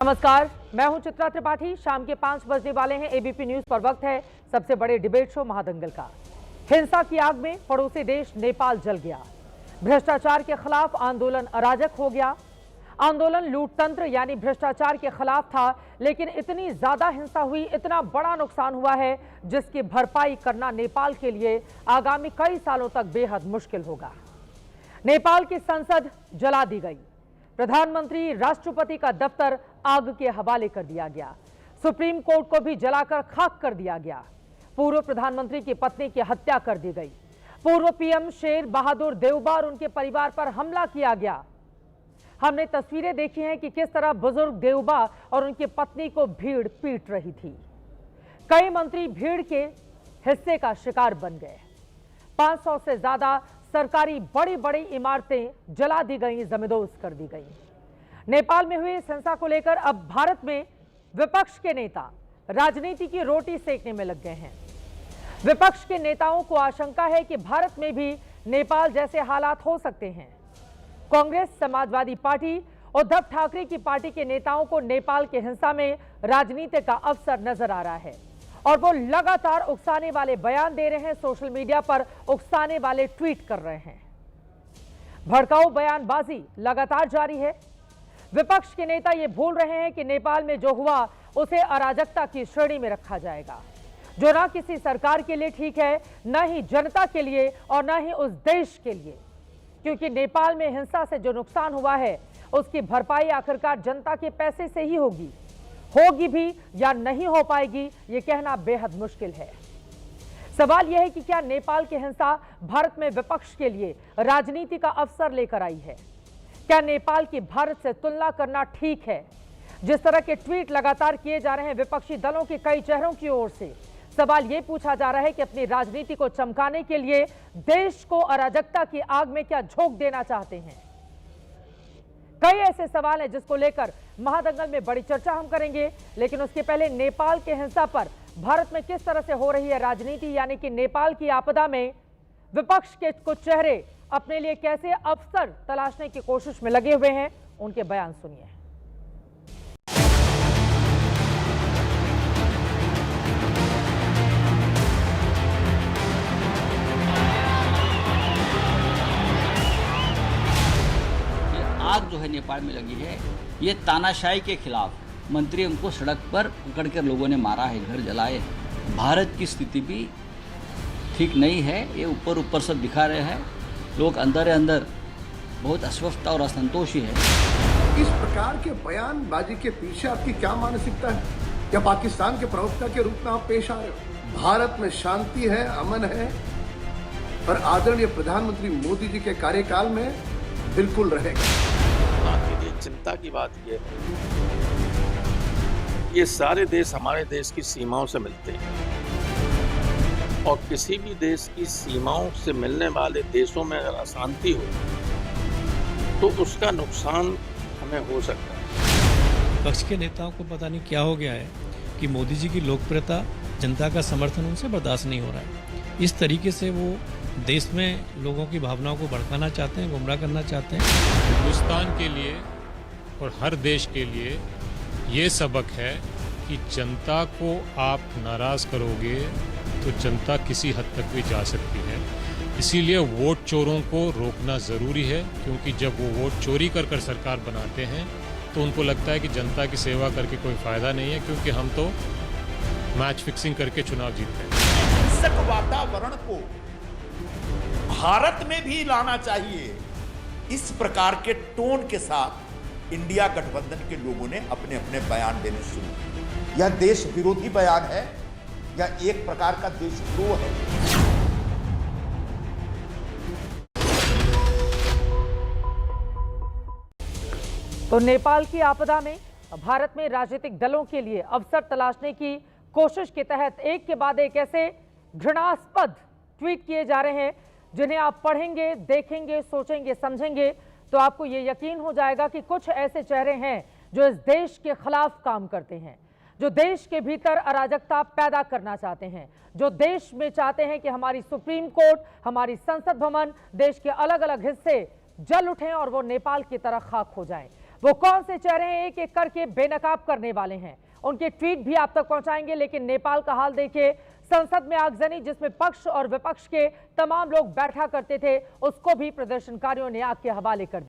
नमस्कार, मैं हूं चित्रा त्रिपाठी। शाम के 5 बजने वाले हैं। एबीपी न्यूज पर वक्त है सबसे बड़े डिबेट शो महादंगल का। हिंसा की आग में पड़ोसी देश नेपाल जल गया। भ्रष्टाचार के खिलाफ आंदोलन अराजक हो गया। आंदोलन लूटतंत्र यानी भ्रष्टाचार के खिलाफ था, लेकिन इतनी ज्यादा हिंसा हुई, इतना बड़ा नुकसान हुआ है जिसकी भरपाई करना नेपाल के लिए आगामी कई सालों तक बेहद मुश्किल होगा। नेपाल की संसद जला दी गई। प्रधानमंत्री राष्ट्रपति का दफ्तर आग के हवाले कर दिया गया। सुप्रीम कोर्ट को भी जलाकर खाक कर दिया गया। पूर्व प्रधानमंत्री की पत्नी की हत्या कर दी गई। पूर्व पीएम शेर बहादुर देउबा और उनके परिवार पर हमला किया गया। हमने तस्वीरें देखी हैं कि किस तरह बुजुर्ग देउबा और उनकी पत्नी को भीड़ पीट रही थी। कई मंत्री भीड़ के हिस्से का शिकार बन गए। 500 से ज्यादा सरकारी बड़ी बड़ी इमारतें जला दी गई, जमींदोज कर दी गई। नेपाल में हुई इस हिंसा को लेकर अब भारत में विपक्ष के नेता राजनीति की रोटी सेकने में लग गए हैं। विपक्ष के नेताओं को आशंका है कि भारत में भी नेपाल जैसे हालात हो सकते हैं। कांग्रेस, समाजवादी पार्टी, उद्धव ठाकरे की पार्टी के नेताओं को नेपाल के हिंसा में राजनीति का अवसर नजर आ रहा है और वो लगातार उकसाने वाले बयान दे रहे हैं, सोशल मीडिया पर उकसाने वाले ट्वीट कर रहे हैं। भड़काऊ बयानबाजी लगातार जारी है। विपक्ष के नेता ये भूल रहे हैं कि नेपाल में जो हुआ उसे अराजकता की श्रेणी में रखा जाएगा, जो ना किसी सरकार के लिए ठीक है, न ही जनता के लिए और न ही उस देश के लिए, क्योंकि नेपाल में हिंसा से जो नुकसान हुआ है उसकी भरपाई आखिरकार जनता के पैसे से ही होगी भी या नहीं हो पाएगी, ये कहना बेहद मुश्किल है। सवाल यह है कि क्या नेपाल की हिंसा भारत में विपक्ष के लिए राजनीति का अवसर लेकर आई है? क्या नेपाल की भारत से तुलना करना ठीक है? जिस तरह के ट्वीट लगातार किए जा रहे हैं विपक्षी दलों के कई चेहरों की ओर से, सवाल यह पूछा जा रहा है कि अपनी राजनीति को चमकाने के लिए देश को अराजकता की आग में क्या झोंक देना चाहते हैं? कई ऐसे सवाल हैं जिसको लेकर महादंगल में बड़ी चर्चा हम करेंगे, लेकिन उसके पहले नेपाल के हिंसा पर भारत में किस तरह से हो रही है राजनीति, यानी कि नेपाल की आपदा में विपक्ष के कुछ चेहरे अपने लिए कैसे अवसर तलाशने की कोशिश में लगे हुए हैं, उनके बयान सुनिए। आग जो है नेपाल में लगी है, ये तानाशाही के खिलाफ मंत्री उनको सड़क पर पकड़कर लोगों ने मारा है, घर जलाए हैं। भारत की स्थिति भी ठीक नहीं है, ये ऊपर सब दिखा रहे हैं। लोग अंदर बहुत अस्वस्थ और असंतोषी है। इस प्रकार के बयानबाजी के पीछे आपकी क्या मानसिकता है? क्या पाकिस्तान के प्रवक्ता के रूप में आप पेश आ रहे हो? भारत में शांति है, अमन है और आदरणीय प्रधानमंत्री मोदी जी के कार्यकाल में बिल्कुल रहेगा। के लिए चिंता की बात यह है, ये सारे देश हमारे देश की सीमाओं से मिलते हैं और किसी भी देश की सीमाओं से मिलने वाले देशों में अगर अशांति हो तो उसका नुकसान हमें हो सकता है। पक्ष के नेताओं को पता नहीं क्या हो गया है कि मोदी जी की लोकप्रियता, जनता का समर्थन उनसे बर्दाश्त नहीं हो रहा है। इस तरीके से वो देश में लोगों की भावनाओं को भड़काना चाहते हैं, गुमराह करना चाहते हैं। हिंदुस्तान के लिए और हर देश के लिए ये सबक है कि जनता को आप नाराज करोगे तो जनता किसी हद तक भी जा सकती है। इसीलिए वोट चोरों को रोकना ज़रूरी है, क्योंकि जब वो वोट चोरी कर सरकार बनाते हैं तो उनको लगता है कि जनता की सेवा करके कोई फ़ायदा नहीं है, क्योंकि हम तो मैच फिक्सिंग करके चुनाव जीतते हैं। हिंसक वातावरण को भारत में भी लाना चाहिए। इस प्रकार के टोन के साथ इंडिया गठबंधन के लोगों ने अपने अपने बयान देने शुरू किए। यह देश विरोधी बयान है या एक प्रकार का देशद्रोह है? तो नेपाल की आपदा में भारत में राजनीतिक दलों के लिए अवसर तलाशने की कोशिश के तहत एक के बाद एक ऐसे घृणास्पद ट्वीट किए जा रहे हैं जिन्हें आप पढ़ेंगे, देखेंगे, सोचेंगे, समझेंगे तो आपको ये यकीन हो जाएगा कि कुछ ऐसे चेहरे हैं जो इस देश के खिलाफ काम करते हैं, जो देश के भीतर अराजकता पैदा करना चाहते हैं, जो देश में चाहते हैं कि हमारी सुप्रीम कोर्ट, हमारी संसद भवन, देश के अलग अलग हिस्से जल उठें और वो नेपाल की तरह खाक हो जाएं। वो कौन से चेहरे एक एक करके बेनकाब करने वाले हैं, उनके ट्वीट भी आप तक पहुंचाएंगे। लेकिन नेपाल का हाल देखिए, संसद में आगजनी जिसमें पक्ष और विपक्ष के तमाम लोग बैठा करते थे, उसको भी प्रदर्शनकारियों ने आग के हवाले कर दिया।